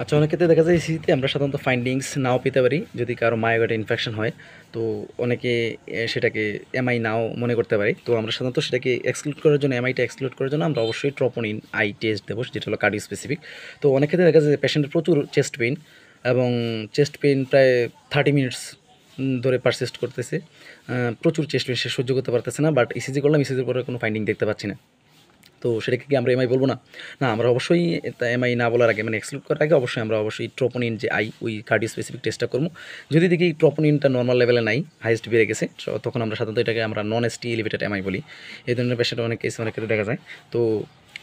আচ্ছা, অনেক ক্ষেত্রে দেখা যায় ইসিজিতে আমরা সাধারণত ফাইন্ডিংস নাও পেতে পারি যদি কারো মায়োগার্ডে ইনফেকশন হয়। তো অনেকে সেটাকে এমআই নাও মনে করতে পারি। তো আমরা সাধারণত সেটাকে এক্সক্লুড করার জন্য, এমআইটা এক্সক্লুড করার জন্য আমরা অবশ্যই ট্রোপোনিন আই টেস্ট দেবো, যেটা হলো কার্ডিও স্পেসিফিক। তো অনেক ক্ষেত্রে দেখা যায় যে পেশেন্টের প্রচুর চেস্ট পেইন, এবং চেস্ট পেইন প্রায় 30 মিনিটস ধরে পারসিস্ট করতেছে। প্রচুর চেস্ট পেইন, সে সহ্য করতে পারতেছে না, বাট ইসিজি করলাম, ইসিজির পরে কোনো ফাইন্ডিং দেখতে পাচ্ছি না। তো সেটাকে কি আমরা এমআই বলবো না? না, আমরা অবশ্যই এমআই না বলার আগে, মানে এক্সক্লুড করার আগে অবশ্যই আমরা অবশ্যই ট্রোপোনিন যে আই, ওই কার্ডিও স্পেসিফিক টেস্টটা করবো। যদি দেখি ট্রোপোনিনটা নর্মাল লেভেলে নাই, হাইয়েস্ট বেড়ে গেছে, তখন আমরা সাধারণত এটাকে আমরা নন এসটি এলিভেটেড এমআই বলি। এই ধরনের পেশেন্ট অনেক কেস অনেক ক্ষেত্রে দেখা যায়। তো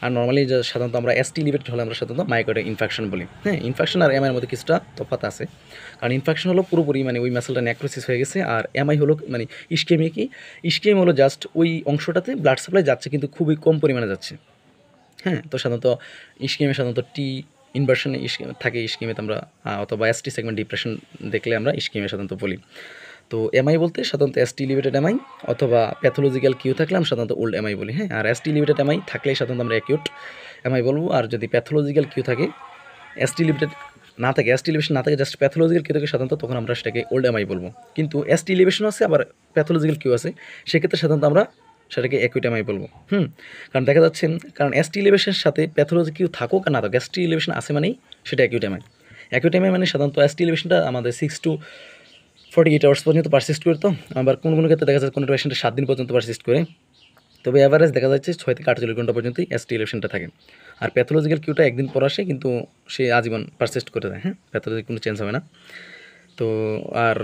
আর নর্মালি যে সাধারণত আমরা এসটি এলিভেটেড হলে আমরা সাধারণত মাইকোডে ইনফেকশন বলি। হ্যাঁ, ইনফেকশন আর এমআইয়ের মধ্যে কিছুটা তফাৎ আছে। কারণ ইনফেকশন হলো পুরোপুরি মানে ওই মাসেলটা নেক্রোসিস হয়ে গেছে, আর এমআই হলো মানে ইস্কেমি। কি ইস্কেমি হলো জাস্ট ওই অংশটাতে ব্লাড সাপ্লাই যাচ্ছে কিন্তু খুবই কম পরিমাণে যাচ্ছে। হ্যাঁ, তো সাধারণত স্কিমে সাধারণত টি ইনভার্সন স্কিম থাকে, স্কিমেতে আমরা অথবা এসটি সেগমেন্ট ডিপ্রেশন দেখলে আমরা স্কিমে সাধারণত বলি। তো এমআই বলতে সাধারণত এসটি লিমিটেড এমআই অথবা প্যাথোলজিক্যাল কিউ থাকলে আমরা সাধারণত ওল্ড এমআই বলি। হ্যাঁ, আর এসটি লিমিটেড এমআই থাকলেই সাধারণত আমরা অ্যাকিউট এমআই বলবো। আর যদি প্যাথোলজিক্যাল কিউ থাকে, এসটি লিমিটেড না থাকে, এসটি এলিভেশন না থাকে, জাস্ট প্যাথোলজিক্যাল কিউ থাকে সাধারণত, তখন আমরা সেটাকে ওল্ড এমআই বলবো। কিন্তু এসটি এলিভেশন আছে, আবার প্যাথোলজিক্যাল কিউ আছে, সেক্ষেত্রে সাধারণত আমরা সেটাকে অ্যাকিউট এমআই বলবো। কারণ দেখা যাচ্ছে, কারণ এসটি এলিভেশনের সাথে প্যাথোলজি কিউ থাকুক আর না থাকুক, এসটি এলিভেশন আছে মানেই সেটা অ্যাকিউট এমআই। অ্যাকিউট এমআই মানে সাধারণত এসটি এলিভেশনটা আমাদের 6 to 48 আওয়ার্স পর্যন্ত পারসিস্ট করতো। আবার কোনো কোনো ক্ষেত্রে দেখা যাচ্ছে কোনো পেশেন্টের 7 দিন পর্যন্ত পারসিস্ট করে। তবে অ্যাভারেজ দেখা যাচ্ছে 6 থেকে 48 ঘন্টা পর্যন্তই এসটি এলিভেশনটা থাকে। আর প্যাথোলজিক্যাল কিউটা একদিন পর আসে, কিন্তু সে আজীবন পারসিস্ট করে দেয়। হ্যাঁ, প্যাথোলজি কোনো চেঞ্জ হবে না। তো আর